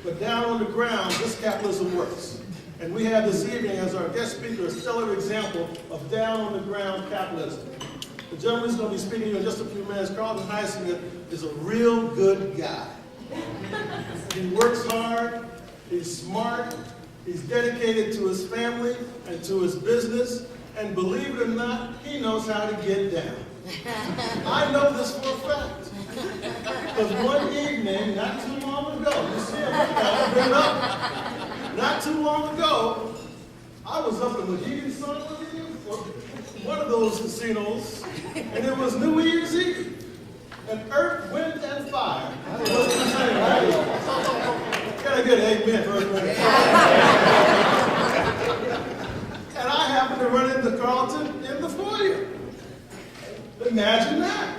but down on the ground, this capitalism works. And we have this evening as our guest speaker a stellar example of down on the ground capitalism. The gentleman who's going to be speaking to you in just a few minutes, Carlton Highsmith, is a real good guy. He works hard, he's smart, he's dedicated to his family and to his business, and believe it or not, he knows how to get down. I know this for a fact. Because one evening, not too long ago, you see him, I've been up. Not too long ago, I was up in the Heating Sun, one of those casinos, and it was New Year's Eve. And Earth, Wind, and Fire. What's the saying, right? Can I get an amen for Earth, Wind, and Fire? And I happened to run into Carlton in the foyer. Imagine that.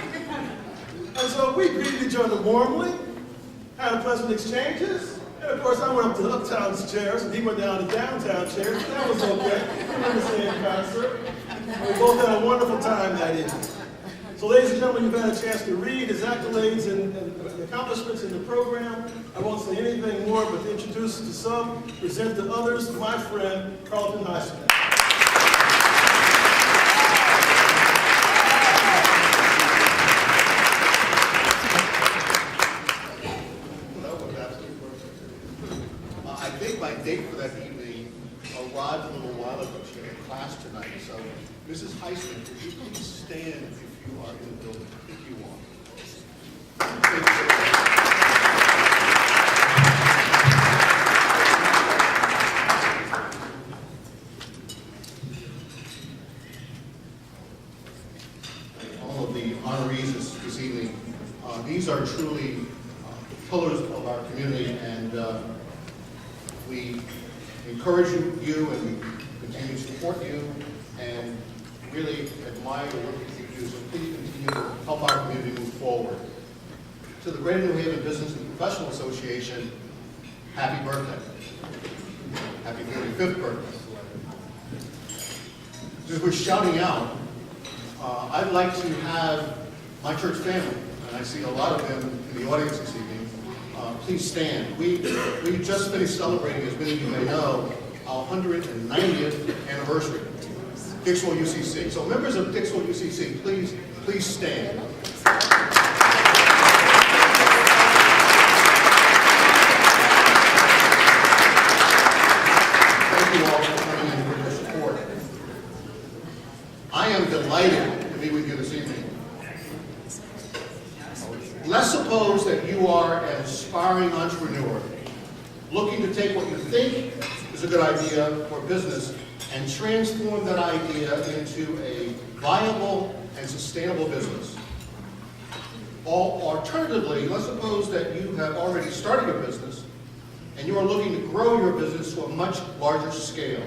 And so we greeted each other warmly, had pleasant exchanges, and of course I went up to Uptown's chairs, and he went down to Downtown chairs. That was okay. We were in the same concert. And we both had a wonderful time that evening. So ladies and gentlemen, you've had a chance to read his accolades and the accomplishments in the program. I won't say anything more, but to introduce to some, present to others, my friend, Carlton Highsmith. I think my date for that evening arrived a little while ago. She had a class tonight. So, Mrs. Highsmith, would you please stand if you are in the building, if you want. Thank you. All of the honorees this evening, these are truly pillars of our community, and we encourage you and we continue to support you and really admire the work that you do. So please continue to help our community move forward. To the Greater New Haven Business and Professional Association, happy birthday. Happy 45th birthday. As we're shouting out, I'd like to have my church family, and I see a lot of them in the audience this evening, please stand. We just finished celebrating, as many of you may know, our 190th anniversary, Dixwell UCC. So members of Dixwell UCC, please stand. Thank you all for coming in for your support. I am delighted to be with you this evening. Let's suppose that you are an aspiring entrepreneur looking to take what you think is a good idea for business and transform that idea into a viable and sustainable business. Or alternatively, let's suppose that you have already started a business and you are looking to grow your business to a much larger scale.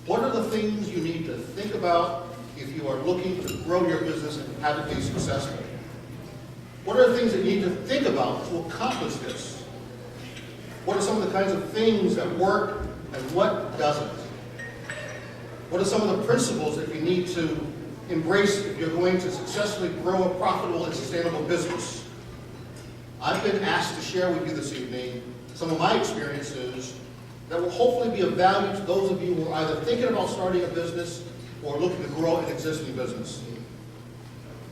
What are the things you need to think about if you are looking to grow your business and have it be successful? What are the things that you need to think about to accomplish this? What are some of the kinds of things that work and what doesn't? What are some of the principles that you need to embrace if you're going to successfully grow a profitable and sustainable business? I've been asked to share with you this evening some of my experiences that will hopefully be of value to those of you who are either thinking about starting a business or looking to grow an existing business.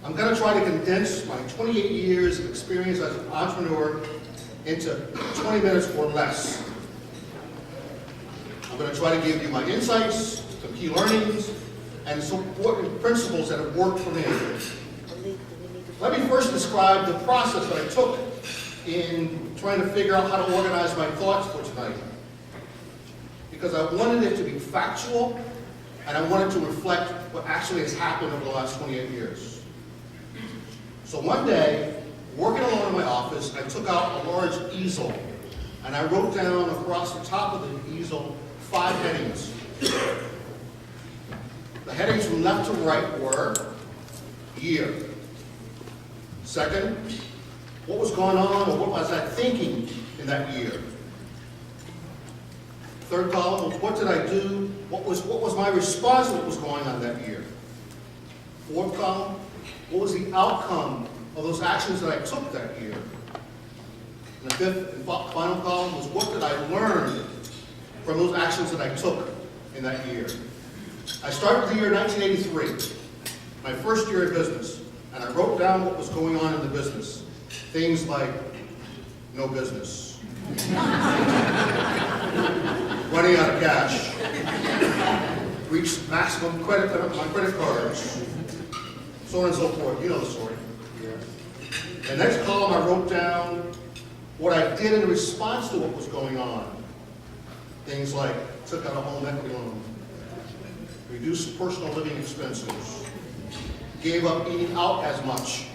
I'm going to try to condense my 28 years of experience as an entrepreneur into 20 minutes or less. I'm going to try to give you my insights, some key learnings, and some important principles that have worked for me. Let me first describe the process that I took in trying to figure out how to organize my thoughts for tonight. Because I wanted it to be factual, and I wanted to reflect what actually has happened over the last 28 years. So one day, working alone in my office, I took out a large easel, and I wrote down across the top of the easel 5 headings. The headings from left to right were year. Second, what was going on, or what was I thinking in that year? Third column, what did I do? What was my response to what was going on that year? Fourth column, what was the outcome of those actions that I took that year? And the fifth and final column was what did I learn from those actions that I took in that year. I started the year 1983, my first year in business, and I wrote down what was going on in the business. Things like no business, running out of cash, reached maximum credit limit on my credit cards, so on and so forth. You know the story. The next column I wrote down what I did in response to what was going on. Things like took out a home equity loan, reduced personal living expenses, gave up eating out as much,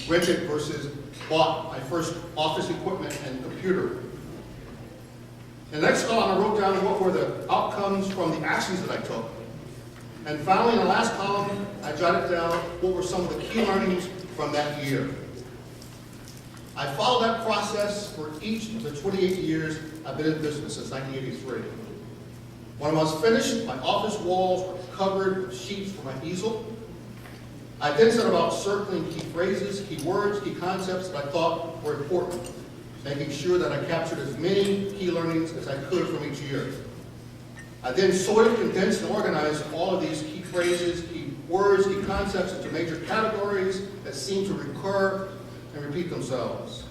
rented versus bought my first office equipment and computer. The next column I wrote down what were the outcomes from the actions that I took. And finally, in the last column, I jotted down what were some of the key learnings from that year. I followed that process for each of the 28 years I've been in business since 1983. When I was finished, my office walls were covered with sheets for my easel. I then set about circling key phrases, key words, key concepts that I thought were important, making sure that I captured as many key learnings as I could from each year. I then sorted, condensed, and organized all of these key phrases, key words, key concepts into major categories that seem to recur and repeat themselves.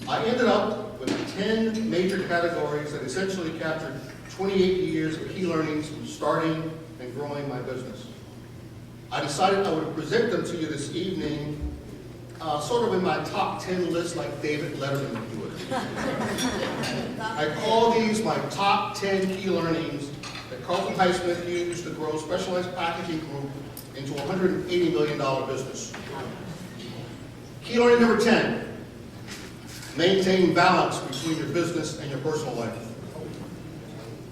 I ended up with 10 major categories that essentially captured 28 years of key learnings from starting and growing my business. I decided I would present them to you this evening, sort of in my top 10 list like David Letterman would do it. I call these my top 10 key learnings that Carlton Highsmith used to grow Specialized Packaging Group into a $180 million business. Key learning number 10, maintain balance between your business and your personal life.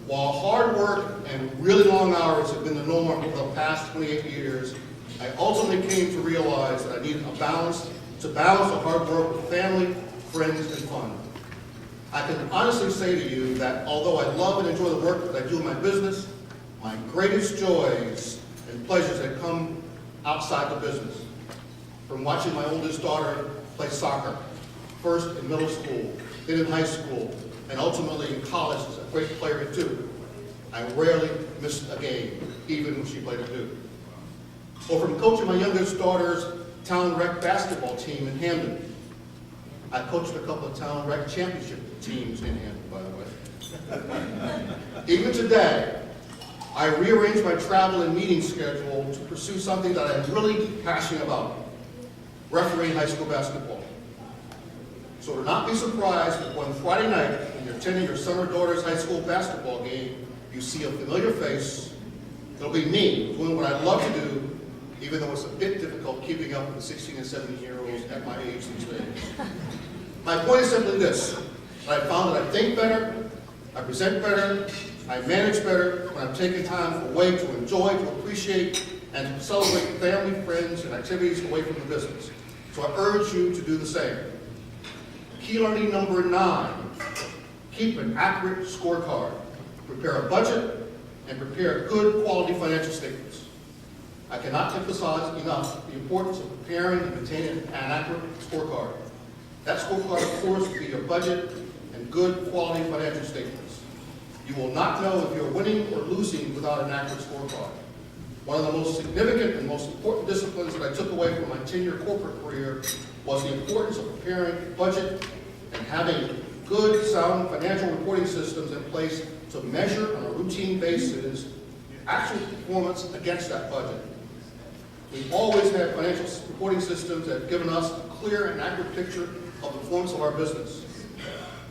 While hard work and really long hours have been the norm over the past 28 years, I ultimately came to realize that I needed a balance to balance the hard work with family, friends, and fun. I can honestly say to you that although I love and enjoy the work that I do in my business, my greatest joys and pleasures have come outside the business. From watching my oldest daughter play soccer, first in middle school, then in high school, and ultimately in college as a great player at Duke. I rarely missed a game, even when she played at Duke. Or from coaching my youngest daughter's town rec basketball team in Hamden. I coached a couple of town rec championship teams in Hamden, by the way. Even today, I rearranged my travel and meeting schedule to pursue something that I'm really passionate about, refereeing high school basketball. So do not be surprised if one Friday night when you're attending your son or daughter's high school basketball game, you see a familiar face. It'll be me doing what I love to do, even though it's a bit difficult keeping up with the 16 and 17-year-olds at my age these days. My point is simply this, that I found that I think better, I present better, I manage better when I'm taking time away to enjoy, to appreciate, and to celebrate family, friends, and activities away from the business. So I urge you to do the same. Key learning number 9, keep an accurate scorecard. Prepare a budget and prepare good quality financial statements. I cannot emphasize enough the importance of preparing and maintaining an accurate scorecard. That scorecard, of course, will be your budget and good quality financial statements. You will not know if you're winning or losing without an accurate scorecard. One of the most significant and most important disciplines that I took away from my 10-year corporate career was the importance of preparing a budget and having good, sound financial reporting systems in place to measure on a routine basis actual performance against that budget. We've always had financial reporting systems that have given us a clear and accurate picture of the performance of our business.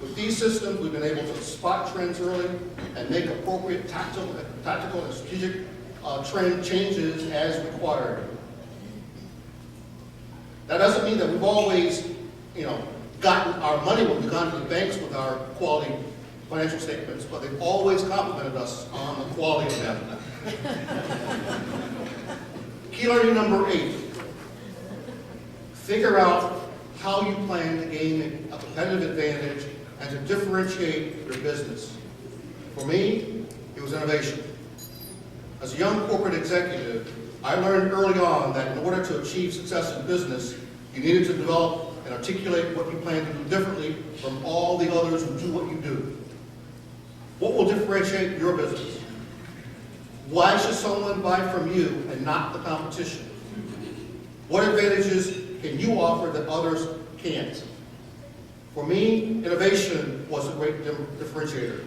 With these systems, we've been able to spot trends early and make appropriate tactical and strategic trend changes as required. That doesn't mean that we've always, gotten our money when we've gone to the banks with our quality financial statements, but they've always complimented us on the quality of them. Key learning number 8, figure out how you plan to gain a competitive advantage and to differentiate your business. For me, it was innovation. As a young corporate executive, I learned early on that in order to achieve success in business, you needed to develop and articulate what you plan to do differently from all the others who do what you do. What will differentiate your business? Why should someone buy from you and not the competition? What advantages can you offer that others can't? For me, innovation was a great differentiator.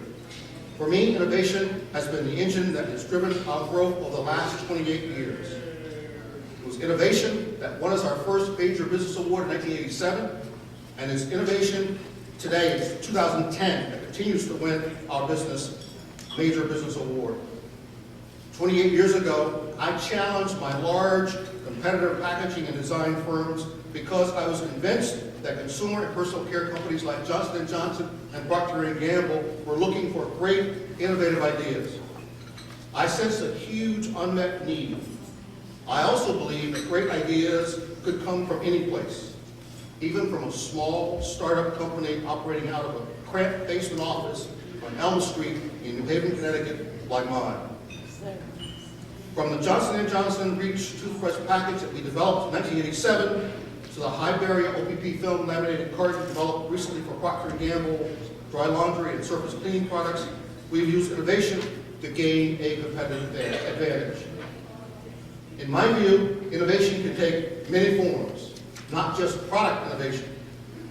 For me, innovation has been the engine that has driven our growth over the last 28 years. It was innovation that won us our first major business award in 1987, and it's innovation today, it's 2010, that continues to win our major business award. 28 years ago, I challenged my large competitor packaging and design firms because I was convinced that consumer and personal care companies like Johnson & Johnson and Procter & Gamble were looking for great, innovative ideas. I sensed a huge unmet need. I also believe that great ideas could come from any place, even from a small startup company operating out of a cramped basement office on Elm Street in New Haven, Connecticut, like mine. From the Johnson & Johnson Reach toothbrush package that we developed in 1987 to the high barrier OPP film laminated carton developed recently for Procter & Gamble dry laundry and surface cleaning products, we've used innovation to gain a competitive advantage. In my view, innovation can take many forms, not just product innovation.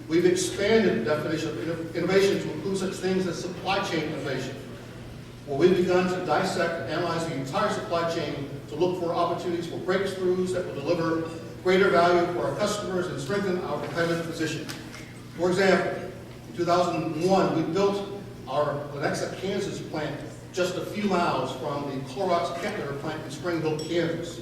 We've expanded the definition of innovation to include such things as supply chain innovation, where we've begun to dissect and analyze the entire supply chain to look for opportunities for breakthroughs that will deliver greater value for our customers and strengthen our competitive position. For example, in 2001, we built our Gnhbpa, Kansas plant just a few miles from the Clorox Keynote plant in Springville, Kansas.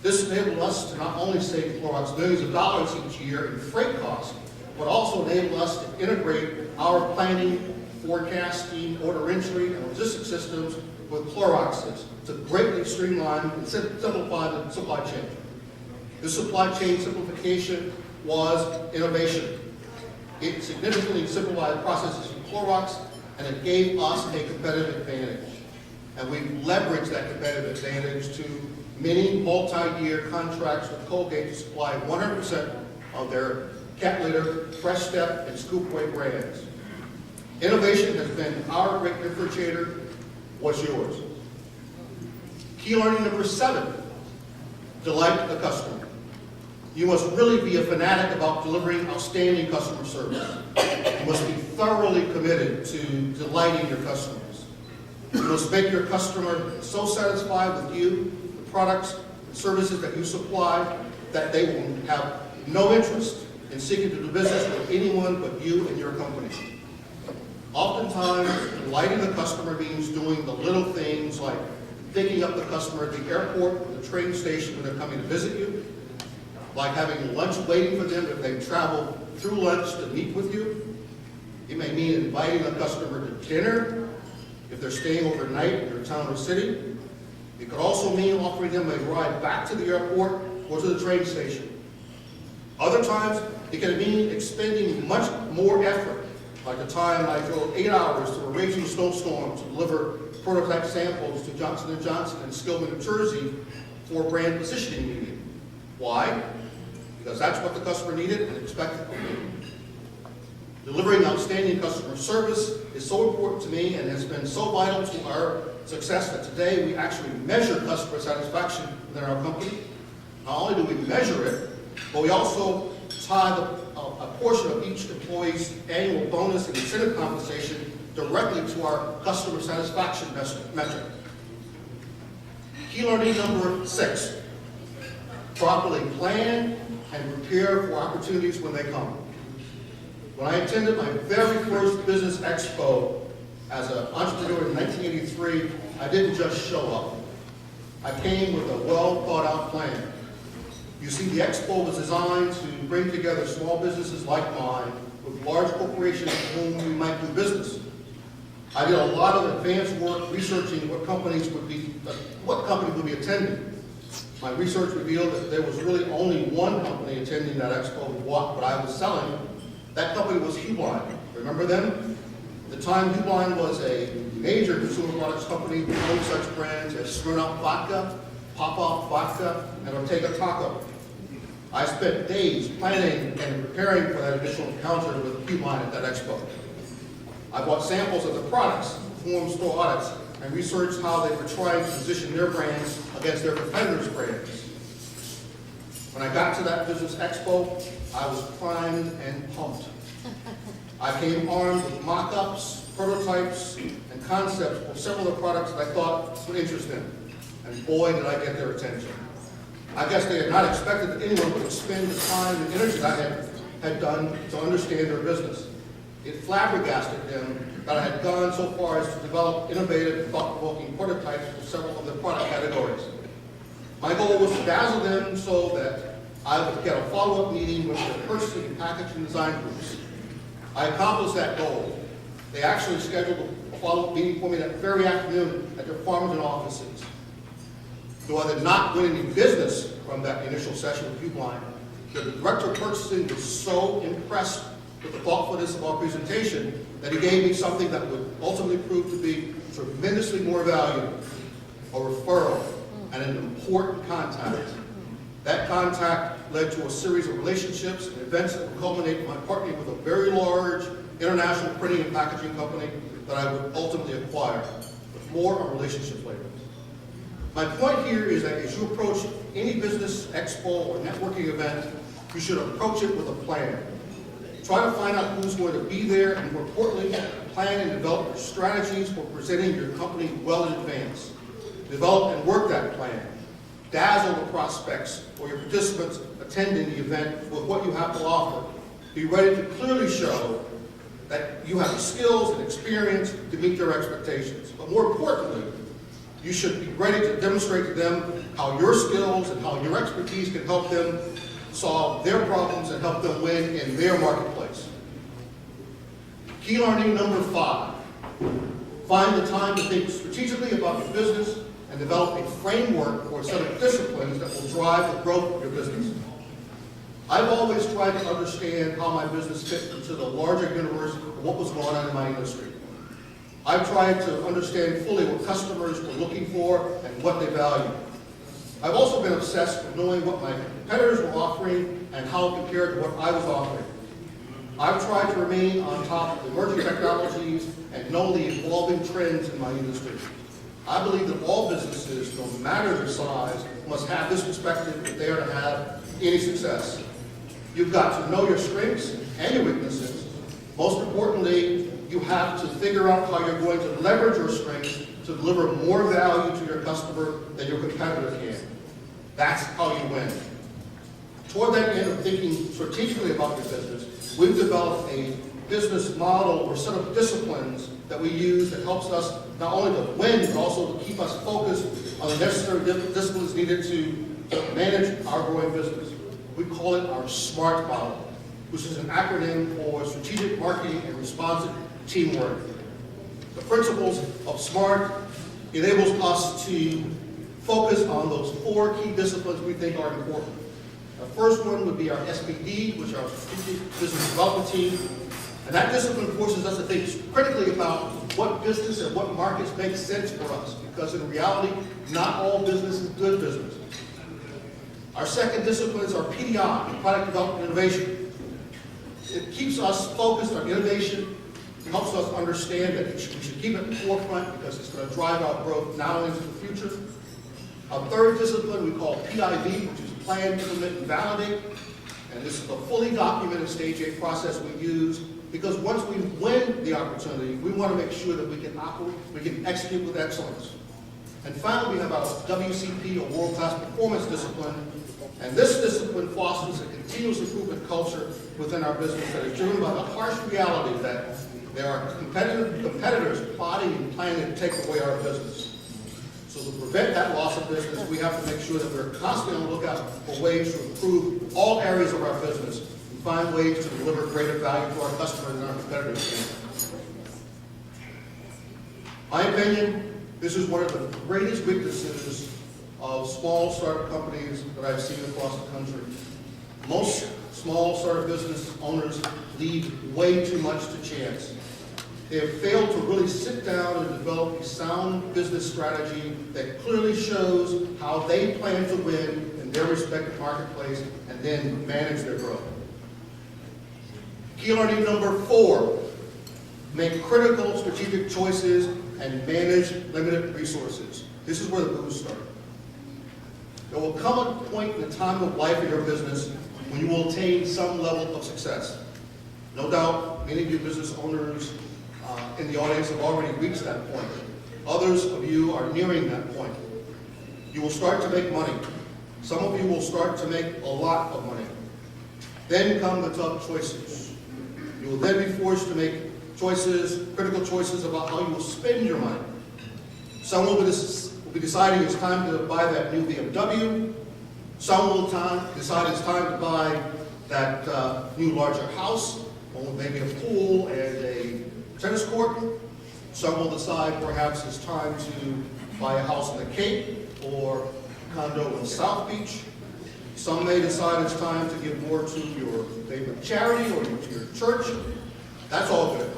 This enabled us to not only save Clorox millions of dollars each year in freight costs, but also enabled us to integrate our planning, forecasting, order entry, and logistics systems with Clorox's to greatly streamline and simplify the supply chain. This supply chain simplification was innovation. It significantly simplified processes in Clorox, and it gave us a competitive advantage. And we've leveraged that competitive advantage to many multi-year contracts with Colgate to supply 100% of their cat litter, Fresh Step, and Scoop Away brands. Innovation has been our great differentiator. What's yours? Key learning number 7, delight the customer. You must really be a fanatic about delivering outstanding customer service. You must be thoroughly committed to delighting your customers. You must make your customer so satisfied with you, the products and services that you supply, that they will have no interest in seeking to do business with anyone but you and your company. Oftentimes, delighting the customer means doing the little things like picking up the customer at the airport or the train station when they're coming to visit you, like having lunch waiting for them if they've traveled through lunch to meet with you. It may mean inviting a customer to dinner if they're staying overnight in your town or city. It could also mean offering them a ride back to the airport or to the train station. Other times, it can mean expending much more effort, like the time I drove 8 hours to a raging snowstorm to deliver prototype samples to Johnson & Johnson in Skillman, New Jersey for brand positioning meeting. Why? Because that's what the customer needed and expected from me. Delivering outstanding customer service is so important to me and has been so vital to our success that today we actually measure customer satisfaction within our company. Not only do we measure it, but we also tie a portion of each employee's annual bonus and incentive compensation directly to our customer satisfaction metric. Key learning number 6, properly plan and prepare for opportunities when they come. When I attended my very first business expo as an entrepreneur in 1983, I didn't just show up. I came with a well thought out plan. You see, the expo was designed to bring together small businesses like mine with large corporations with whom we might do business. I did a lot of advanced work researching what company would be attending. My research revealed that there was really only one company attending that expo who bought what I was selling. That company was Gnhbpa. Remember them? At the time, Gnhbpa was a major consumer products company with owned such brands as Smirnoff Vodka, Pop-Off Vodka, and Ortega Taco. I spent days planning and preparing for that initial encounter with Gnhbpa at that expo. I bought samples of the products, performed store audits, and researched how they were trying to position their brands against their competitors' brands. When I got to that business expo, I was primed and pumped. I came armed with mock-ups, prototypes, and concepts for several of the products that I thought would interest them. And boy, did I get their attention. I guess they had not expected that anyone would expend the time and energy that I had done to understand their business. It flabbergasted them that I had gone so far as to develop innovative and thought-provoking prototypes for several of their product categories. My goal was to dazzle them so that I would get a follow-up meeting with the purchasing and packaging design groups. I accomplished that goal. They actually scheduled a follow-up meeting for me that very afternoon at their Farmington offices. Though I did not win any business from that initial session with Gnhbpa, the director of purchasing was so impressed with the thoughtfulness of our presentation that he gave me something that would ultimately prove to be tremendously more valuable, a referral and an important contact. That contact led to a series of relationships and events that would culminate in my partnering with a very large international printing and packaging company that I would ultimately acquire. But more on relationships later. My point here is that as you approach any business expo or networking event, you should approach it with a plan. Try to find out who's going to be there, and more importantly, plan and develop your strategies for presenting your company well in advance. Develop and work that plan. Dazzle the prospects or your participants attending the event with what you have to offer. Be ready to clearly show that you have the skills and experience to meet their expectations. But more importantly, you should be ready to demonstrate to them how your skills and how your expertise can help them solve their problems and help them win in their marketplace. Key learning number 5. Find the time to think strategically about your business and develop a framework or a set of disciplines that will drive the growth of your business. I've always tried to understand how my business fit into the larger universe of what was going on in my industry. I've tried to understand fully what customers were looking for and what they value. I've also been obsessed with knowing what my competitors were offering and how it compared to what I was offering. I've tried to remain on top of emerging technologies and know the evolving trends in my industry. I believe that all businesses, no matter their size, must have this perspective if they are to have any success. You've got to know your strengths and your weaknesses. Most importantly, you have to figure out how you're going to leverage your strengths to deliver more value to your customer than your competitor can. That's how you win. Toward that end of thinking strategically about your business, we've developed a business model or set of disciplines that we use that helps us not only to win, but also to keep us focused on the necessary disciplines needed to manage our growing business. We call it our SMART model, which is an acronym for Strategic Marketing and Responsive Teamwork. The principles of SMART enables us to focus on those 4 key disciplines we think are important. The first one would be our SPD, which is our Strategic Business Development Team. And that discipline forces us to think critically about what business and what markets make sense for us, because in reality, not all business is good business. Our second discipline is our PDI, Product Development Innovation. It keeps us focused on innovation. It helps us understand that we should keep it at the forefront because it's going to drive our growth now and into the future. Our third discipline we call PIV, which is Plan, Implement, and Validate. And this is the fully documented Stage 8 process we use because once we win the opportunity, we want to make sure that we can execute with excellence. And finally, we have our WCP, or World Class Performance Discipline. And this discipline fosters a continuous improvement culture within our business that is driven by the harsh reality that there are competitors plotting and planning to take away our business. So to prevent that loss of business, we have to make sure that we're constantly on the lookout for ways to improve all areas of our business and find ways to deliver greater value to our customers and our competitors can. My opinion, this is one of the greatest weaknesses of small startup companies that I've seen across the country. Most small startup business owners leave way too much to chance. They have failed to really sit down and develop a sound business strategy that clearly shows how they plan to win in in their respective marketplace and then manage their growth. Key learning number 4, make critical strategic choices and manage limited resources. This is where the booze start. There will come a point in the time of life in your business when you will attain some level of success. No doubt, many of you business owners in the audience have already reached that point. Others of you are nearing that point. You will start to make money. Some of you will start to make a lot of money. Then come the tough choices. You will then be forced to make choices, critical choices about how you will spend your money. Some will be deciding it's time to buy that new BMW. Some will decide it's time to buy that new larger house, one with maybe a pool and a tennis court. Some will decide perhaps it's time to buy a house in the Cape or a condo in South Beach. Some may decide it's time to give more to your favorite charity or to your church. That's all good.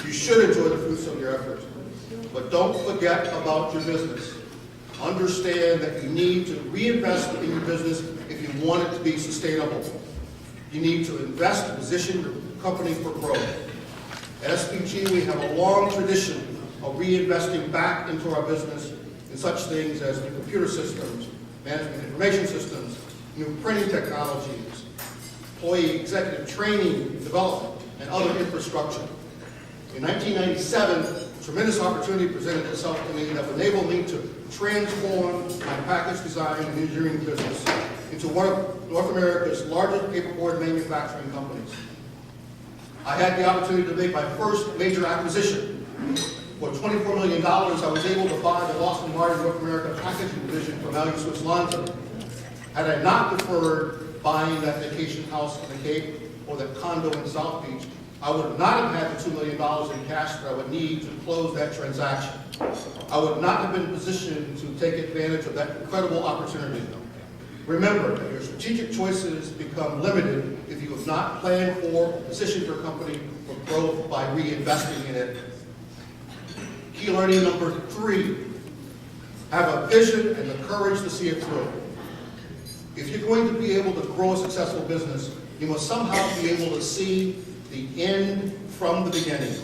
You should enjoy the fruits of your efforts. But don't forget about your business. Understand that you need to reinvest in your business if you want it to be sustainable. You need to invest to position your company for growth. At SPG, we have a long tradition of reinvesting back into our business in such things as new computer systems, management information systems, new printing technologies, employee executive training, development, and other infrastructure. In 1997, a tremendous opportunity presented itself to me that enabled me to transform my package design and engineering business into one of North America's largest paperboard manufacturing companies. I had the opportunity to make my first major acquisition. For $24 million, I was able to buy the Boston Martin North America packaging division from Alu Swiss London. Had I not deferred buying that vacation house in the Cape or that condo in South Beach, I would not have had the $2 million in cash that I would need to close that transaction. I would not have been positioned to take advantage of that incredible opportunity. Remember that your strategic choices become limited if you have not planned for or positioned your company for growth by reinvesting in it. Key learning number 3, have a vision and the courage to see it through. If you're going to be able to grow a successful business, you must somehow be able to see the end from the beginning.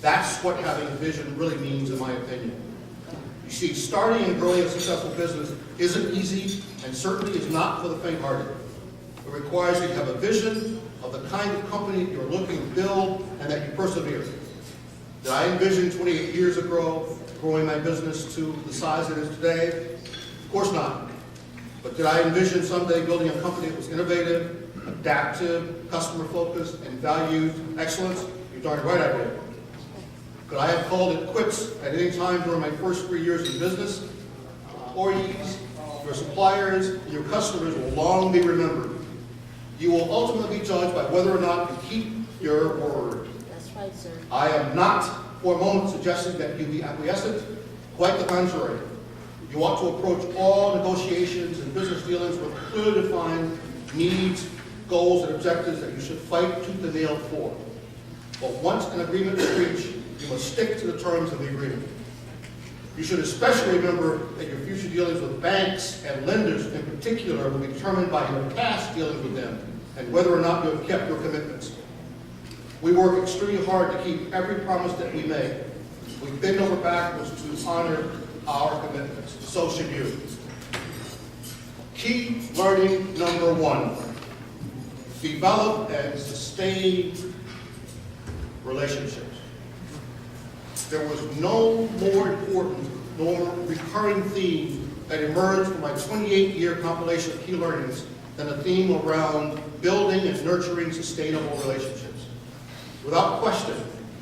That's what having a vision really means, in my opinion. You see, starting and growing a successful business isn't easy and certainly is not for the faint-hearted. It requires you to have a vision of the kind of company you're looking to build and that you persevere. Did I envision 28 years ago growing my business to the size it is today? Of course not. But did I envision someday building a company that was innovative, adaptive, customer-focused, and valued excellence? You're darn right I did. Could I have called it quits at any time during my first 3 years in business? Employees, your suppliers, and your customers will long be remembered. You will ultimately be judged by whether or not you keep your word. That's right, sir. I am not for a moment suggesting that you be acquiescent. Quite the contrary. You ought to approach all negotiations and business dealings with clearly defined needs, goals, and objectives that you should fight tooth and nail for. But once an agreement is reached, you must stick to the terms of the agreement. You should especially remember that your future dealings with banks and lenders in particular will be determined by your past dealings with them and whether or not you have kept your commitments. We work extremely hard to keep every promise that we make. We bend over backwards to honor our commitments. So should you. Key learning number 1. Develop and sustain relationships. There was no more important nor recurring theme that emerged from my 28-year compilation of key learnings than a theme around building and nurturing sustainable relationships. Without question,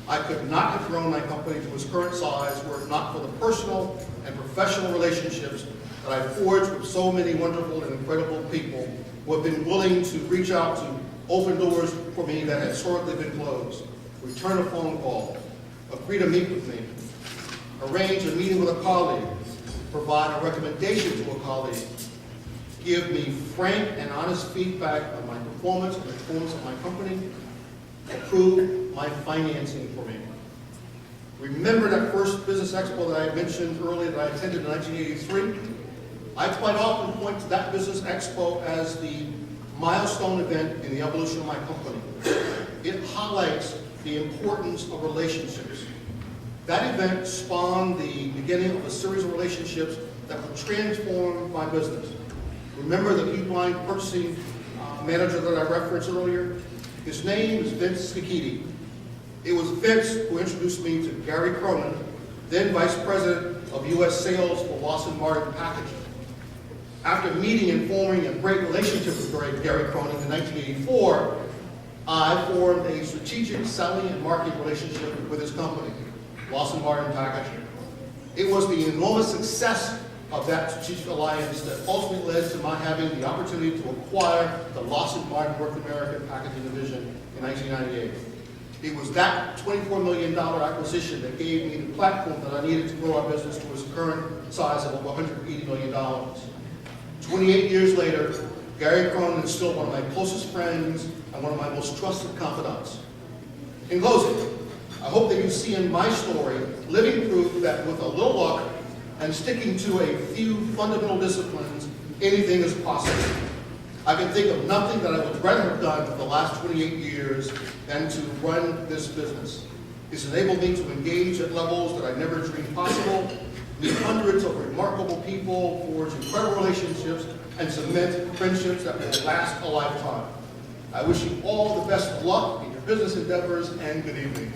I could not have grown my company to its current size were it not for the personal and professional relationships that I forged with so many wonderful and incredible people who have been willing to reach out to open doors for me that had historically been closed, return a phone call, agree to meet with me, arrange a meeting with a colleague, provide a recommendation to a colleague, give me frank and honest feedback on my performance and the performance of my company, approve my financing for me. Remember that first business expo that I mentioned earlier that I attended in 1983? I quite often point to that business expo as the milestone event in the evolution of my company. It highlights the importance of relationships. That event spawned the beginning of a series of relationships that would transform my business. Remember the Ficklin purchasing manager that I referenced earlier? His name is Vince Ficklin. It was Vince who introduced me to Gary Cronin, then Vice President of U.S. Sales for Lockheed Martin Packaging. After meeting and forming a great relationship with Gary Cronin in 1984, I formed a strategic selling and marketing relationship with his company, Lockheed Martin Packaging. It was the enormous success of that strategic alliance that ultimately led to my having the opportunity to acquire the Lockheed Martin North American Packaging Division in 1998. It was that $24 million acquisition that gave me the platform that I needed to grow our business to its current size of over $180 million. 28 years later, Gary Cronin is still one of my closest friends and one of my most trusted confidants. In closing, I hope that you see in my story living proof that with a little luck and sticking to a few fundamental disciplines, anything is possible. I can think of nothing that I would rather have done for the last 28 years than to run this business. It's enabled me to engage at levels that I never dreamed possible, meet hundreds of remarkable people, forge incredible relationships, and cement friendships that will last a lifetime. I wish you all the best of luck in your business endeavors, and good evening.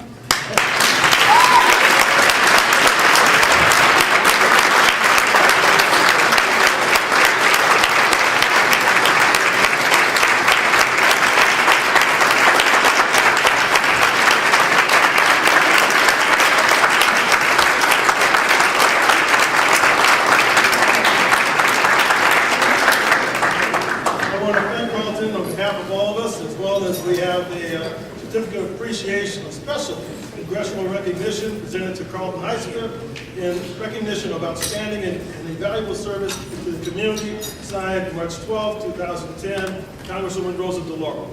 We have a certificate of appreciation, a special congressional recognition presented to Carlton Highsmith in recognition of outstanding and invaluable service to the community, signed March 12, 2010, Congresswoman Rosa DeLauro.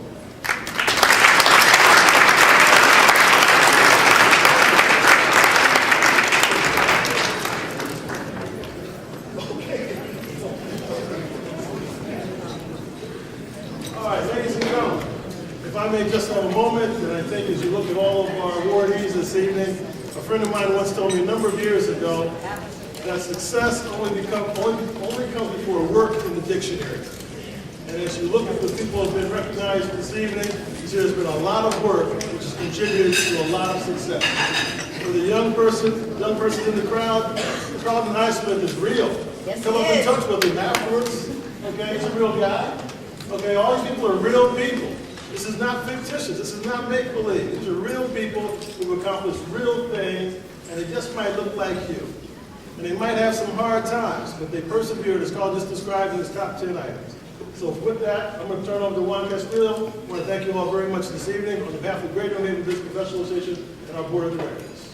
All right, ladies and gentlemen, if I may just have a moment, and I think as you look at all of our awardees this evening, a friend of mine once told me a number of years ago that success only comes before work in the dictionary. And as you look at the people who have been recognized this evening, you see there's been a lot of work which has contributed to a lot of success. For the young person in the crowd, Carlton Highsmith is real. Yes, come up and touch with him afterwards. Okay, he's a real guy. Okay, all these people are real people. This is not fictitious. This is not make-believe. These are real people who've accomplished real things, and they just might look like you. And they might have some hard times, but they persevered. It's called just described in his top 10 items. So with that, I'm going to turn over to Juan Castillo. I want to thank you all very much this evening on behalf of the Greater New Haven Business Professional Association and our Board of Directors.